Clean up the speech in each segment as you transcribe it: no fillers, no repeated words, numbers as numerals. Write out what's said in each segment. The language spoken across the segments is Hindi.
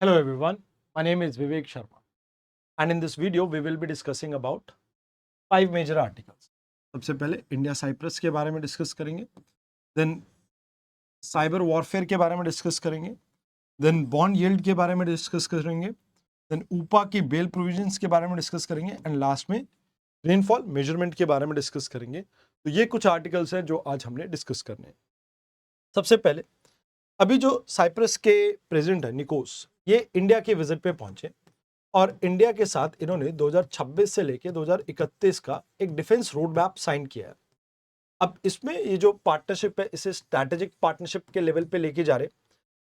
Hello everyone, my name is Vivek Sharma and in this video we will be discussing about 5 major articles. सबसे पहले इंडिया साइप्रस के बारे में डिस्कस करेंगे, देन साइबर वॉरफेयर के बारे में डिस्कस करेंगे, देन बॉन्ड यील्ड के बारे में डिस्कस करेंगे, देन ऊपा की बेल प्रोविजंस के बारे में डिस्कस करेंगे एंड लास्ट में रेनफॉल मेजरमेंट के बारे में डिस्कस करेंगे। तो ये कुछ आर्टिकल्स हैं जो आज हमने डिस्कस करने हैं। सबसे पहले अभी जो साइप्रस के प्रेसिडेंट है निकोस, ये इंडिया के विजिट पे पहुंचे और इंडिया के साथ इन्होंने 2026 से लेके 2031 का एक डिफेंस रोड मैप साइन किया है। अब इसमें ये जो पार्टनरशिप है इसे स्ट्रैटेजिक पार्टनरशिप के लेवल पे लेके जा रहे,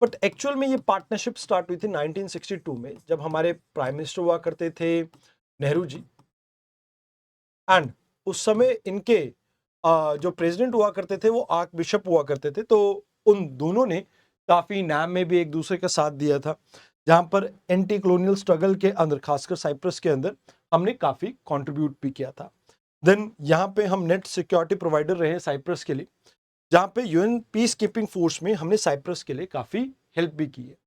बट एक्चुअल में ये पार्टनरशिप स्टार्ट हुई थी 1962 में, जब हमारे प्राइम मिनिस्टर हुआ करते थे नेहरू जी एंड उस समय इनके जो प्रेसिडेंट हुआ करते थे वो आर्क बिशप हुआ करते थे। तो उन दोनों ने काफी नाम में भी एक दूसरे का साथ दिया था, जहां पर एंटी कॉलोनियल स्ट्रगल के अंदर खासकर साइप्रस के अंदर हमने काफी कंट्रीब्यूट भी किया था। देन यहाँ पे हम नेट सिक्योरिटी प्रोवाइडर रहे साइप्रस के लिए, जहां पे यूएन पीस कीपिंग फोर्स में हमने साइप्रस के लिए काफी हेल्प भी की है।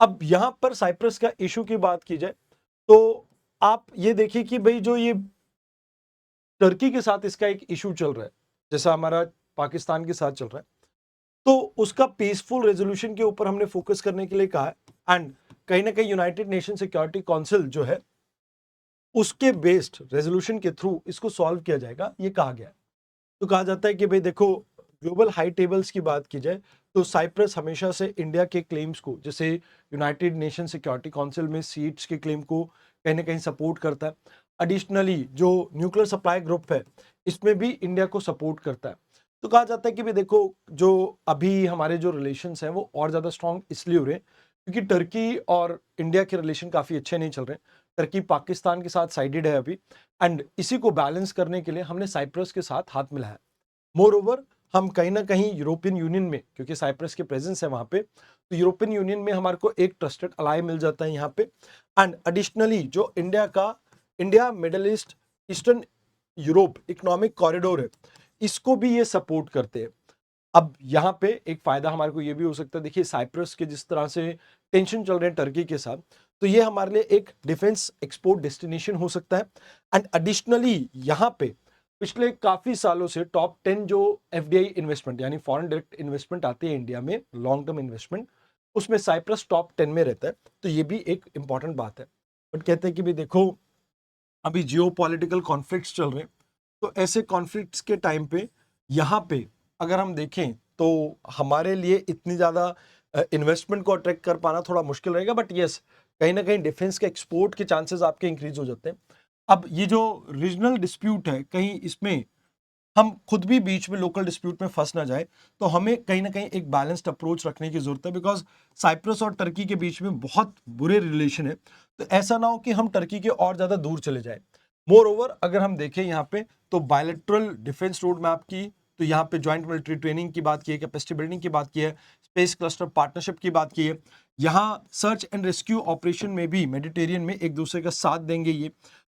अब यहाँ पर साइप्रस का इशू की बात की जाए तो आप ये देखिए कि भाई जो ये टर्की के साथ इसका एक इशू चल रहा है, जैसा हमारा पाकिस्तान के साथ चल रहा है, तो उसका पीसफुल रेजोल्यूशन के ऊपर हमने फोकस करने के लिए कहा है एंड कहीं ना कहीं यूनाइटेड नेशन सिक्योरिटी काउंसिल जो है उसके बेस्ड रेजोल्यूशन के थ्रू इसको सॉल्व किया जाएगा, ये कहा गया है। तो कहा जाता है कि भाई देखो, ग्लोबल हाई टेबल्स की बात की जाए तो साइप्रस हमेशा से इंडिया के क्लेम्स को, जैसे यूनाइटेड नेशन सिक्योरिटी काउंसिल में सीट्स के क्लेम को कहीं ना कहीं सपोर्ट करता है। एडिशनली जो न्यूक्लियर सप्लाई ग्रुप है इसमें भी इंडिया को सपोर्ट करता है। तो कहा जाता है कि भाई देखो, जो अभी हमारे जो रिलेशंस हैं वो और ज़्यादा स्ट्रांग इसलिए हो रहे हैं क्योंकि टर्की और इंडिया के रिलेशन काफ़ी अच्छे नहीं चल रहे। टर्की पाकिस्तान के साथ साइडेड है अभी, एंड इसी को बैलेंस करने के लिए हमने साइप्रस के साथ हाथ मिलाया। मोर ओवर हम कहीं ना कहीं यूरोपियन यूनियन में, क्योंकि साइप्रस की प्रेजेंस है वहां पे, तो यूरोपियन यूनियन में हमारे को एक ट्रस्टेड अलाई मिल जाता है यहाँ पे। एंड एडिशनली जो India middle east eastern Europe economic corridor है, इसको भी ये सपोर्ट करते हैं। अब यहाँ पे एक फायदा हमारे को ये भी हो सकता है, देखिए साइप्रस के जिस तरह से टेंशन चल रहे हैं टर्की के साथ, तो ये हमारे लिए एक डिफेंस एक्सपोर्ट डेस्टिनेशन हो सकता है। एंड एडिशनली यहाँ पे पिछले काफी सालों से टॉप 10 जो एफडीआई इन्वेस्टमेंट यानी फॉरेन डायरेक्ट इन्वेस्टमेंट आती है इंडिया में, लॉन्ग टर्म इन्वेस्टमेंट, उसमें साइप्रस टॉप 10 में रहता है। तो ये भी एक इंपॉर्टेंट बात है। बट कहते हैं कि भाई देखो, अभी जियो पॉलिटिकल कॉन्फ्लिक्ट्स चल रहे हैं, तो ऐसे कॉन्फ्लिक्ट्स के टाइम पे यहाँ पे अगर हम देखें तो हमारे लिए इतनी ज़्यादा इन्वेस्टमेंट को अट्रैक्ट कर पाना थोड़ा मुश्किल रहेगा। बट यस, कहीं ना कहीं डिफेंस के एक्सपोर्ट के चांसेस आपके इंक्रीज हो जाते हैं। अब ये जो रीजनल डिस्प्यूट है, कहीं इसमें हम खुद भी बीच में लोकल डिस्प्यूट में फंस ना जाए, तो हमें कहीं ना कहीं एक बैलेंस्ड अप्रोच रखने की जरूरत है, बिकॉज साइप्रस और टर्की के बीच में बहुत बुरे रिलेशन है। तो ऐसा ना हो कि हम टर्की के और ज्यादा दूर चले जाए। मोर ओवर अगर हम देखें यहाँ पे तो बायलैटरल डिफेंस रोड मैप की, तो यहाँ पे ज्वाइंट मिलिट्री ट्रेनिंग की बात की है, कैपेसिटी बिल्डिंग की बात की है, स्पेस क्लस्टर पार्टनरशिप की बात की है। यहाँ सर्च एंड रेस्क्यू ऑपरेशन में भी मेडिटेरियन में एक दूसरे का साथ देंगे ये।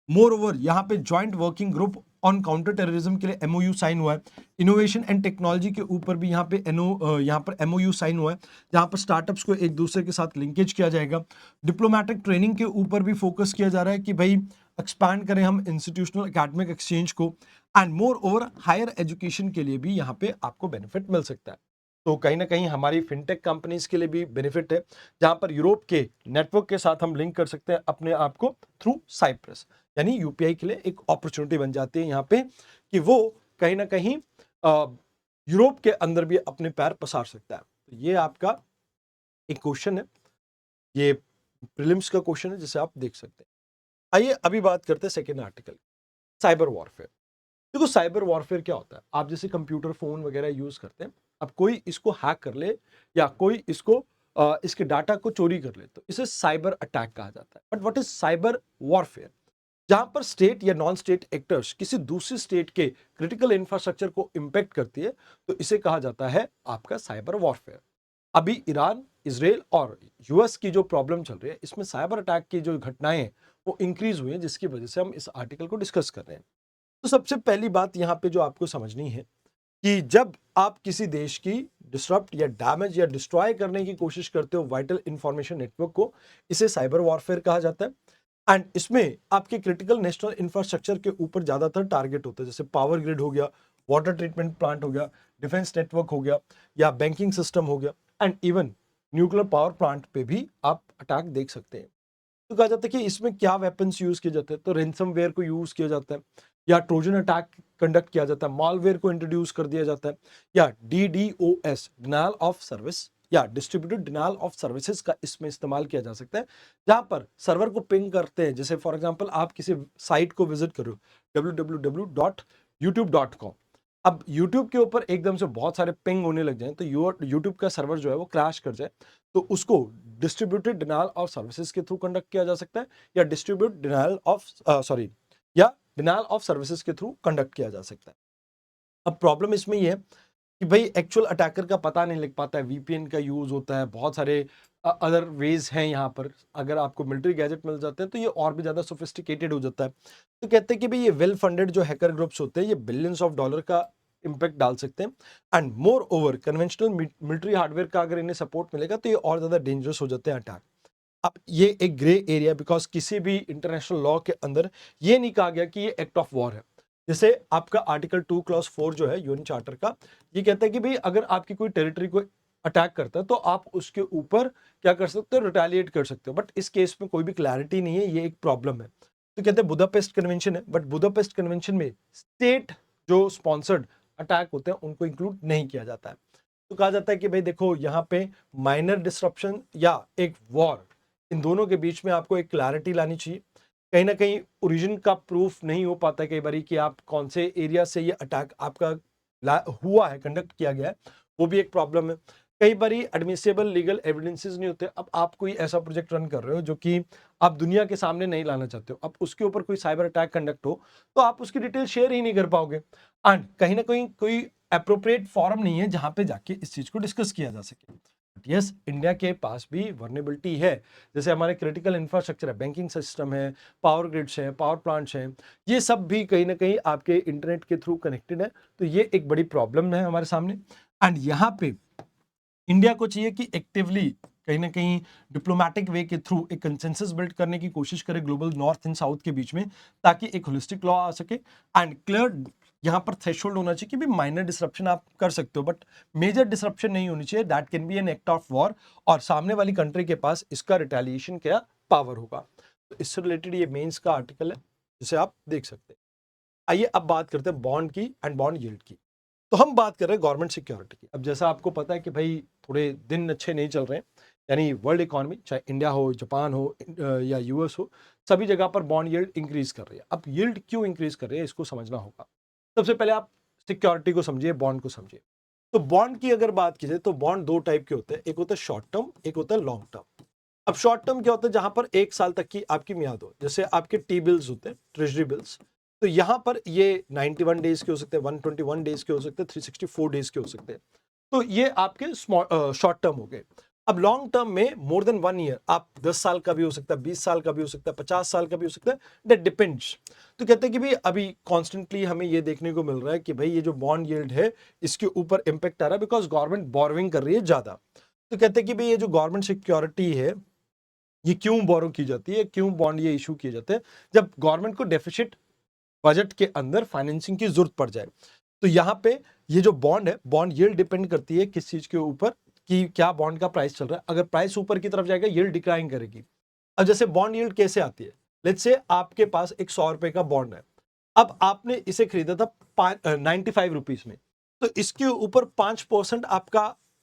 मोर ओवर यहाँ पे joint working group on counter terrorism के लिए एमओयू साइन हुआ है। इनोवेशन एंड टेक्नोलॉजी के ऊपर भी यहाँ पे यहाँ पर एमओयू साइन हुआ है, जहाँ पर स्टार्टअप्स को एक दूसरे के साथ लिंकेज किया जाएगा। डिप्लोमेटिक ट्रेनिंग के ऊपर भी फोकस किया जा रहा है कि भाई एक्सपैंड करें हम इंस्टीट्यूशनल एकेडमिक एक्सचेंज को। And moreover higher education के लिए भी यहाँ पे आपको बेनिफिट मिल सकता है। तो कहीं ना कहीं हमारी फिनटेक कंपनीज के लिए भी बेनिफिट है, जहां पर यूरोप के नेटवर्क के साथ हम लिंक कर सकते हैं अपने आप को थ्रू साइप्रस। यानी यूपीआई के लिए एक अपॉर्चुनिटी बन जाती है यहाँ पे कि वो कहीं ना कहीं यूरोप के अंदर भी अपने पैर पसार सकता है। तो ये आपका एक क्वेश्चन है, ये प्रीलिम्स का क्वेश्चन है जिसे आप देख सकते हैं। आइए अभी बात करते हैं सेकेंड आर्टिकल, साइबर वॉरफेयर। देखो साइबर वॉरफेयर क्या होता है, आप जैसे कंप्यूटर फोन वगैरह यूज करते हैं, अब कोई इसको हैक कर ले या कोई इसको इसके डाटा को चोरी कर ले, तो इसे साइबर अटैक कहा जाता है। But what is cyber warfare? जहां पर स्टेट या नॉन स्टेट एक्टर्स किसी दूसरी स्टेट के क्रिटिकल इंफ्रास्ट्रक्चर को इंपैक्ट करती है, तो इसे कहा जाता है आपका साइबर वॉरफेयर। अभी ईरान, इजराइल और यूएस की जो प्रॉब्लम चल रही है, इसमें साइबर अटैक की जो घटनाएं हैं वो इंक्रीज हुई हैं, जिसकी वजह से हम इस आर्टिकल को डिस्कस कर रहे हैं। तो सबसे पहली बात यहाँ पे जो आपको समझनी है कि जब आप किसी देश की डिसरप्ट या डैमेज या डिस्ट्रॉय करने की कोशिश करते हो वाइटल इंफॉर्मेशन नेटवर्क को, इसे साइबर वॉरफेयर कहा जाता है। एंड इसमें आपके क्रिटिकल नेशनल इंफ्रास्ट्रक्चर के ऊपर ज्यादातर टारगेट होते हैं, जैसे पावर ग्रिड हो गया, वाटर ट्रीटमेंट प्लांट हो गया, डिफेंस नेटवर्क हो गया, या बैंकिंग सिस्टम हो गया, and even nuclear power plant पे भी आप अटैक देख सकते हैं। तो कहा जाता है कि इसमें क्या वेपन्स यूज किए जाते हैं, तो रेंसमवेयर को यूज किया जाता है, या ट्रोजन अटैक कंडक्ट किया जाता है, मालवेयर को इंट्रोड्यूस कर दिया जाता है, या DDoS डिनायल ऑफ सर्विस या डिस्ट्रीब्यूटेड डिनायल ऑफ सर्विसेज का इसमें इस्तेमाल किया जा सकता है, जहां पर सर्वर को पिंग करते हैं। जैसे फॉर एग्जांपल आप किसी साइट को विजिट करो www.youtube.com, अब YouTube के ऊपर एकदम से बहुत सारे पिंग होने लग जाए, तो YouTube का सर्वर जो है वो क्रैश कर जाए, तो उसको डिस्ट्रीब्यूटेड डिनायल ऑफ सर्विसेज के थ्रू कंडक्ट किया जा सकता है, या डिस्ट्रीब्यूट डिनायल ऑफ सॉरी या डिनायल ऑफ सर्विसेज के थ्रू कंडक्ट किया जा सकता है। अब प्रॉब्लम इसमें ये है कि भाई एक्चुअल अटैकर का पता नहीं लग पाता है, VPN का यूज होता है, बहुत सारे अदर वेज हैं यहाँ पर। अगर आपको मिलिट्री गैजेट मिल जाते हैं तो ये और भी ज्यादा सोफिस्टिकेटेड हो जाता है। तो कहते हैं कि भाई ये वेल फंडेड जो हैकर ग्रुप्स होते हैं, ये बिलियंस ऑफ डॉलर का इंपैक्ट डाल सकते हैं, and more over conventional military hardware का अगर इन्हें सपोर्ट मिलेगा तो ये और ज्यादा डेंजरस हो जाते हैं अटैक। अब ये एक ग्रे एरिया, बिकॉज किसी भी इंटरनेशनल लॉ के अंदर ये नहीं कहा गया कि ये एक्ट ऑफ वॉर है। जैसे आपका आर्टिकल 2 क्लॉज 4 जो है यूएन चार्टर का, ये कहता है कि भाई अगर आपकी कोई टेरिटरी को अटैक करता है तो आप उसके ऊपर क्या कर सकते हो, रिटेलिएट कर सकते हो। बट इस केस में कोई भी क्लैरिटी नहीं है, ये एक प्रॉब्लम है। तो कहते हैं बुदापेस्ट कन्वेंशन है, बट बुदापेस्ट कन्वेंशन में स्टेट जो स्पॉन्सर्ड अटैक होते हैं उनको इंक्लूड नहीं किया जाता है। तो कहा जाता है कि भाई देखो यहाँ पे माइनर डिसरप्शन या एक वॉर, इन दोनों के बीच में आपको एक क्लैरिटी लानी चाहिए। कहीं ना कहीं ओरिजिन का प्रूफ नहीं हो पाता है कई बार कि आप कौन से एरिया से ये अटैक आपका हुआ है, कंडक्ट किया गया है, वो भी एक प्रॉब्लम है। कई बार एडमिसिबल लीगल एविडेंसेस नहीं होते। अब आप कोई ऐसा प्रोजेक्ट रन कर रहे हो जो कि आप दुनिया के सामने नहीं लाना चाहते हो, अब उसके ऊपर कोई साइबर अटैक कंडक्ट हो तो आप उसकी डिटेल शेयर ही नहीं कर पाओगे, एंड कहीं ना कहीं कोई अप्रोप्रिएट फॉरम नहीं है जहां पे जाके इस चीज को डिस्कस किया जा सके। यस, इंडिया के पास भी वर्नेबिलिटी है, जैसे हमारे क्रिटिकल इंफ्रास्ट्रक्चर है, बैंकिंग सिस्टम है, पावर ग्रिड्स हैं, पावर प्लांट्स हैं, ये सब भी कहीं ना कहीं आपके इंटरनेट के थ्रू कनेक्टेड है। तो ये एक बड़ी प्रॉब्लम है हमारे सामने, एंड यहाँ पे इंडिया को चाहिए कि एक्टिवली कहीं ना कहीं डिप्लोमेटिक वे के थ्रू एक कंसेंसस बिल्ड करने की कोशिश करे ग्लोबल नॉर्थ एंड साउथ के बीच में, ताकि एक होलिस्टिक लॉ आ सके, एंड क्लियर यहाँ पर थ्रेशोल्ड होना चाहिए कि भी माइनर डिसरप्शन आप कर सकते हो बट मेजर डिसरप्शन नहीं होनी चाहिए, that can be an act of war, और सामने वाली कंट्री के पास इसका रिटेलिएशन क्या पावर होगा। तो इससे रिलेटेड ये मेंस का आर्टिकल है जिसे आप देख सकते हैं। आइए अब बात करते हैं बॉन्ड की एंड बॉन्ड यील्ड की। तो हम बात कर रहे हैं गवर्नमेंट सिक्योरिटी की। अब जैसा आपको पता है कि भाई थोड़े दिन अच्छे नहीं चल रहे हैं, यानी वर्ल्ड इकोनॉमी चाहे इंडिया हो, जापान हो या यूएस हो, सभी जगह पर बॉन्ड यील्ड इंक्रीज कर रही है। अब यील्ड क्यों इंक्रीज कर रही है इसको समझना होगा। सबसे पहले आप सिक्योरिटी को समझिए, बॉन्ड को समझिए। तो बॉन्ड की अगर बात की जाए तो बॉन्ड दो टाइप के होते हैं, एक होता है शॉर्ट टर्म, एक होता है लॉन्ग टर्म। अब शॉर्ट टर्म क्या होता है, जहां पर 1 साल तक की आपकी मियाद हो, जैसे आपके टी बिल्स होते हैं, ट्रेजरी बिल्स, तो यहां पर ये 91 डेज के हो सकते हैं, 121 डेज के हो सकते हैं, 364 डेज के हो सकते हैं। तो ये आपके शॉर्ट टर्म हो गए। अब लॉन्ग टर्म में मोर देन 1 ईयर, आप 10 साल का भी हो सकता है, 20 साल का भी हो सकता है, 50 साल का भी हो सकता है, दैट डिपेंड्स। तो कहते हैं कि भाई अभी कॉन्स्टेंटली हमें ये देखने को मिल रहा है कि भाई ये जो बॉन्ड यील्ड है इसके ऊपर इंपैक्ट आ रहा है, बिकॉज गवर्नमेंट बोरोइंग कर रही है ज्यादा। तो कहते हैं कि भाई ये जो गवर्नमेंट सिक्योरिटी है ये क्यों बोरो की जाती है, क्यों बॉन्ड ये इशू किए जाते हैं, जब गवर्नमेंट को डेफिसिट बजट के अंदर फाइनेंसिंग की जरूरत पड़ जाए। तो यहाँ पे ये जो बॉन्ड है, बॉन्ड यील्ड डिपेंड करती है किस चीज के ऊपर, कि क्या बॉन्ड का प्राइस चल रहा है। अगर प्राइस ऊपर की तरफ जाएगा यील्ड डिक्लाइन करेगी। अब जैसे बॉन्ड यील्ड कैसे आती है, लेट्स से आपके पास एक 100 रुपए का बॉन्ड है, अब आपने इसे खरीदा था 95 रुपीज में, तो इसके ऊपर 5%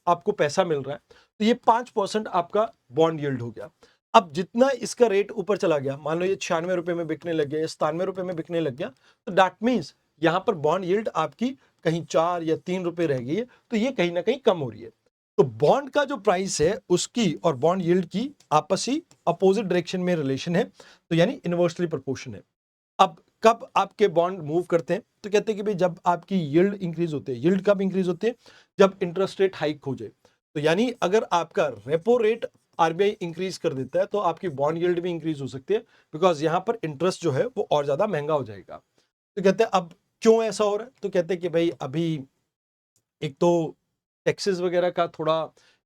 आपको पैसा मिल रहा है, तो ये 5% आपका बॉन्ड यील्ड हो गया। अब जितना इसका रेट ऊपर चला गया, मान लो ये 96 रुपए में बिकने लग गया या 97 रुपए में बिकने लग गया, तो दैट मीन्स यहां पर बॉन्ड यील्ड आपकी कहीं 4 या 3 रुपए रह गई है, तो ये कहीं ना कहीं कम हो रही है। तो बॉन्ड का जो प्राइस है उसकी और बॉन्ड यील्ड की आपसी अपोजिट डायरेक्शन में रिलेशन है, तो यानी इनवर्सली प्रोपोर्शन है। अब कब आपके बॉन्ड मूव करते हैं, तो कहते हैं कि भाई जब आपकी यील्ड इंक्रीज होती है। यील्ड कब इंक्रीज होती है, जब इंटरेस्ट रेट हाइक हो जाए। तो यानी अगर आपका रेपो रेट आरबीआई इंक्रीज कर देता है तो आपकी बॉन्ड यील्ड भी इंक्रीज हो सकती है, बिकॉज यहां पर इंटरेस्ट जो है वो और ज्यादा महंगा हो जाएगा। तो कहते हैं अब क्यों ऐसा हो रहा है, तो कहते हैं कि भाई अभी एक तो टैक्सेस वगैरह का थोड़ा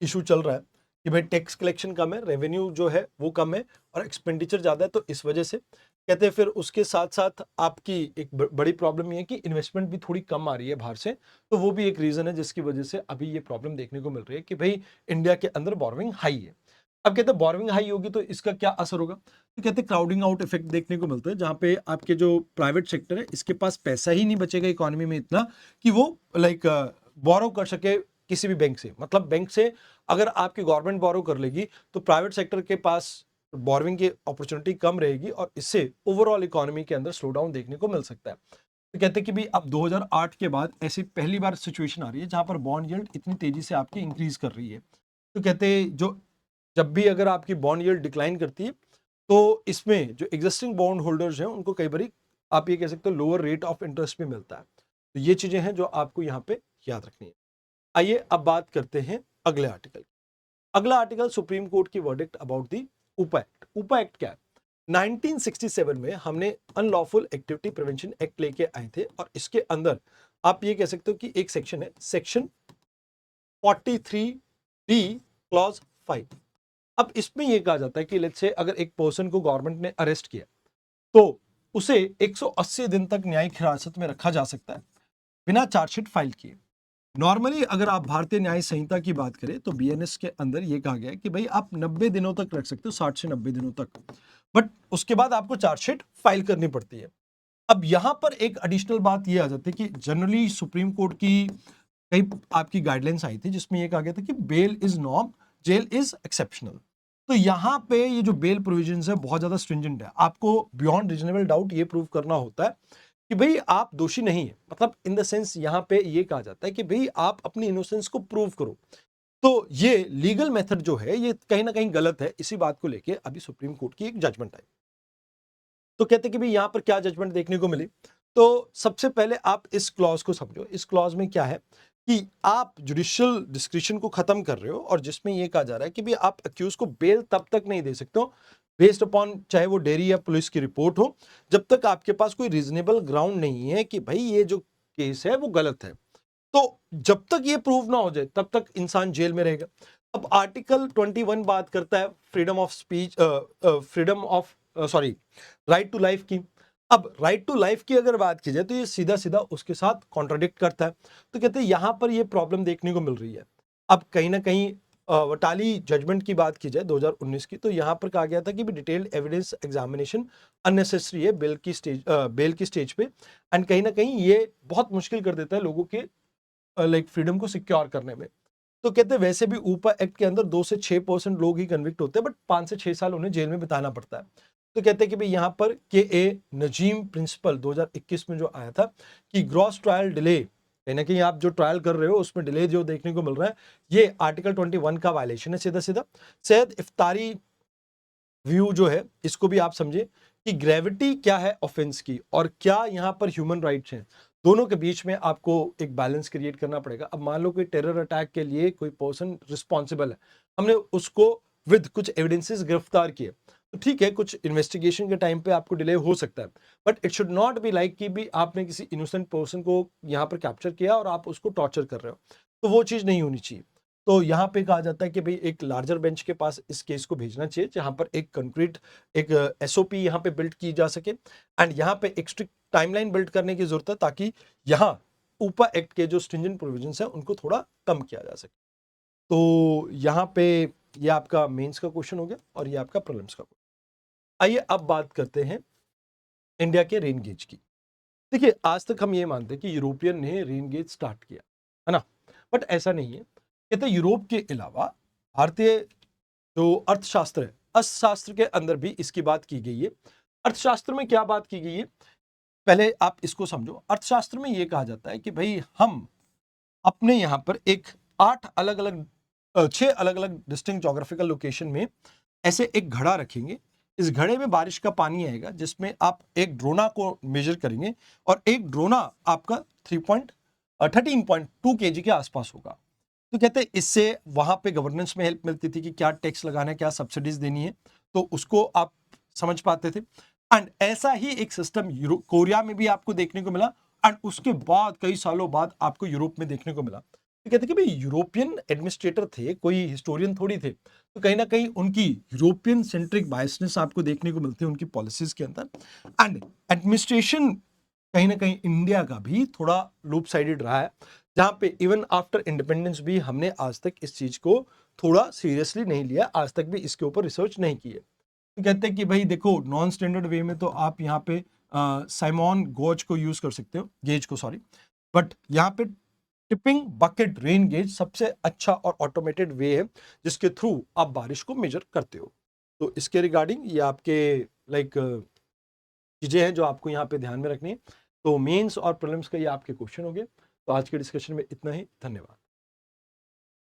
इशू चल रहा है कि भाई टैक्स कलेक्शन कम है, रेवेन्यू जो है वो कम है और एक्सपेंडिचर ज़्यादा है, तो इस वजह से कहते हैं। फिर उसके साथ साथ आपकी एक बड़ी प्रॉब्लम ये है कि इन्वेस्टमेंट भी थोड़ी कम आ रही है बाहर से, तो वो भी एक रीज़न है जिसकी वजह से अभी ये प्रॉब्लम देखने को मिल रही है कि भाई इंडिया के अंदर बोरोइंग हाई है। अब कहते हैं बोरोइंग हाई होगी तो इसका क्या असर होगा, तो कहते हैं क्राउडिंग आउट इफेक्ट देखने को मिलता है, जहाँ पे आपके जो प्राइवेट सेक्टर है इसके पास पैसा ही नहीं बचेगा इकोनॉमी में इतना कि वो लाइक बोरो कर सके किसी भी बैंक से। मतलब बैंक से अगर आपकी गवर्नमेंट बोरो कर लेगी तो प्राइवेट सेक्टर के पास बोरोइंग की अपॉर्चुनिटी कम रहेगी और इससे ओवरऑल इकोनॉमी के अंदर स्लो डाउन देखने को मिल सकता है। तो कहते हैं कि भाई अब 2008 के बाद ऐसी पहली बार सिचुएशन आ रही है जहां पर बॉन्ड यील्ड इतनी तेजी से आपकी इंक्रीज कर रही है। तो कहते हैं जो जब भी अगर आपकी बॉन्ड यील्ड डिक्लाइन करती है तो इसमें जो एग्जिस्टिंग बॉन्ड होल्डर्स हैं उनको कई बार आप ये कह सकते हो लोअर रेट ऑफ इंटरेस्ट भी मिलता है। तो ये चीजें हैं जो आपको यहाँ पे याद रखनी है। आइए अब बात करते हैं अगले आर्टिकल की। अगला आर्टिकल सुप्रीम कोर्ट की वर्डिक्ट अबाउट दी उपा एक्ट। उपा एक्ट क्या है? 1967 में हमने अनलॉफुल एक्टिविटी प्रिवेंशन एक्ट लेके आए थे और इसके अंदर आप ये कह सकते हो कि एक सेक्शन है, सेक्शन 43D क्लॉज 5। अब इसमें यह कहा जाता है कि लेट्स से अगर एक पर्सन को गवर्नमेंट ने अरेस्ट किया तो उसे 180 दिन तक न्यायिक हिरासत में रखा जा सकता है बिना चार्जशीट फाइल किए। नॉर्मली अगर आप भारतीय न्याय संहिता की बात करें तो बीएनएस के अंदर यह कहा गया है कि भाई आप 90 दिनों तक रख सकते हो, 60 से 90 दिनों तक, बट उसके बाद आपको चार्जशीट फाइल करनी पड़ती है। अब यहां पर एक एडिशनल बात यह आ जाती है कि जनरली सुप्रीम कोर्ट की कई आपकी गाइडलाइंस आई थी जिसमें यह कहा गया था कि bail is norm, jail is exceptional. तो यहां पे ये जो बेल प्रोविजंस है बहुत ज्यादा स्ट्रिंजेंट है। आपको बियॉन्ड रीजनेबल डाउट ये प्रूव करना होता है कि भाई आप दोषी नहीं है। मतलब इन द सेंस यहां पे ये कहा जाता है कि भाई आप अपनी इनोसेंस को प्रूव करो। तो ये लीगल मेथड जो है ये कहीं ना कहीं गलत है। इसी बात को लेके अभी सुप्रीम कोर्ट की एक जजमेंट आई। तो कहते हैं कि भाई यहां पर क्या जजमेंट देखने को मिली। तो सबसे पहले आप इस क्लॉज को समझो। इस क्लॉज में क्या है कि आप जुडिशियल डिस्क्रिशन को खत्म कर रहे हो और जिसमें यह कहा जा रहा है कि भाई आप अक्यूज को बेल तब तक नहीं दे सकते हो बेस्ड अपॉन चाहे वो डेयरी या पुलिस की रिपोर्ट हो, जब तक आपके पास कोई रीजनेबल ग्राउंड नहीं है कि भाई ये जो केस है वो गलत है। तो जब तक ये प्रूव ना हो जाए तब तक इंसान जेल में रहेगा। अब आर्टिकल 21 बात करता है freedom of speech, freedom of sorry right to life की। अब राइट टू लाइफ की अगर बात की जाए तो ये सीधा सीधा उसके साथ कॉन्ट्राडिक्ट करता है। तो कहते हैं यहां पर ये प्रॉब्लम देखने को मिल रही है। अब कहीं ना कहीं वटाली जजमेंट की बात की जाए 2019 की, तो यहां पर कहा गया था कि डिटेल्ड एविडेंस एग्जामिनेशन अननेसेसरी है बेल की स्टेज पे। एंड कहीं ना कहीं ये बहुत मुश्किल कर देता है लोगों के लाइक फ्रीडम को सिक्योर करने में। तो कहते हैं वैसे भी ऊपर एक्ट के अंदर 2 से 6% लोग ही कन्विक्ट होते हैं, बट 5 से 6 साल उन्हें जेल में बिताना पड़ता है। तो कहते हैं कि भाई यहाँ पर के ए नजीम प्रिंसिपल 2021 में जो आया था कि ग्रॉस ट्रायल डिले, कहीं ना कहीं आप जो ट्रायल कर रहे हो उसमें डिले जो देखने को मिल रहा है ये आर्टिकल 21 का वायलेशन है सीधा सीधा। सैयद इफ्तारी व्यू जो है इसको भी आप समझे कि ग्रेविटी क्या है ऑफेंस की और क्या यहाँ पर ह्यूमन राइट्स हैं, दोनों के बीच में आपको एक बैलेंस क्रिएट करना पड़ेगा। अब मान लो कोई टेरर अटैक के लिए कोई पर्सन रिस्पॉन्सिबल है, हमने उसको विद कुछ एविडेंसेस गिरफ्तार किए, तो ठीक है कुछ इन्वेस्टिगेशन के टाइम पे आपको डिले हो सकता है, but it should not be like कि भी आपने किसी इनोसेंट पर्सन को यहाँ पर कैप्चर किया और आप उसको टॉर्चर कर रहे हो, तो वो चीज़ नहीं होनी चाहिए। तो यहाँ पे कहा जाता है कि भाई एक लार्जर बेंच के पास इस केस को भेजना चाहिए जहां पर एक कंक्रीट एक एसओपी यहाँ पे बिल्ड की जा सके एंड यहाँ पे एक स्ट्रिक्ट टाइमलाइन बिल्ड करने की जरूरत है ताकि यहाँ ऊपर एक्ट के जो स्ट्रिंजेंट प्रोविजंस है उनको थोड़ा कम किया जा सके। तो यहाँ पे ये आपका मेंस का क्वेश्चन हो गया और ये आपका प्रीलिम्स का क्वेश्चन। आइए अब बात करते हैं इंडिया के रेन गेज की। देखिए आज तक हम ये मानते हैं कि यूरोपियन ने रेन गेज स्टार्ट किया है ना, बट ऐसा नहीं है। कहते यूरोप के अलावा भारतीय जो अर्थशास्त्र है, अर्थशास्त्र के अंदर भी इसकी बात की गई है। अर्थशास्त्र में क्या बात की गई है पहले आप इसको समझो। अर्थशास्त्र में यह कहा जाता है कि भाई हम अपने यहां पर एक 6 अलग अलग डिस्टिंक्ट ज्योग्राफिकल लोकेशन में ऐसे एक घड़ा रखेंगे। इस घड़े में बारिश का पानी आएगा जिसमें आप एक ड्रोना को मेजर करेंगे और एक ड्रोना आपका 13.2 kg के आसपास होगा। तो कहते हैं इससे वहां पे गवर्नेंस में हेल्प मिलती थी कि क्या टैक्स लगाना है, क्या सब्सिडीज देनी है, तो उसको आप समझ पाते थे। एंड ऐसा ही एक सिस्टम कोरिया में भी आपको देखने को मिला एंड उसके बाद कई सालों बाद आपको यूरोप में देखने को मिला। तो कहते हैं कि भाई यूरोपियन एडमिनिस्ट्रेटर थे, कोई हिस्टोरियन थोड़ी थे, तो कहीं ना कहीं उनकी यूरोपियन सेंट्रिक बायसनेस आपको देखने को मिलती है उनकी पॉलिसीज के अंदर। एंड एडमिनिस्ट्रेशन कहीं ना कहीं इंडिया का भी थोड़ा लूप साइडेड रहा है, जहां पे इवन आफ्टर इंडिपेंडेंस भी हमने आज तक इस चीज को थोड़ा सीरियसली नहीं लिया, आज तक भी इसके ऊपर रिसर्च नहीं की है। तो कहते हैं कि भाई देखो, नॉन स्टैंडर्ड वे में तो आप यहाँ पे साइमन गोज को यूज कर सकते हो, गेज को सॉरी, बट यहाँ पे टिपिंग बकेट रेन गेज सबसे अच्छा और ऑटोमेटेड वे है जिसके थ्रू आप बारिश को मेजर करते हो। तो इसके रिगार्डिंग ये आपके लाइक चीजें हैं जो आपको यहाँ पे ध्यान में रखनी है। तो मेंस और प्रीलिम्स का ये आपके क्वेश्चन हो गए। तो आज के डिस्कशन में इतना ही, धन्यवाद।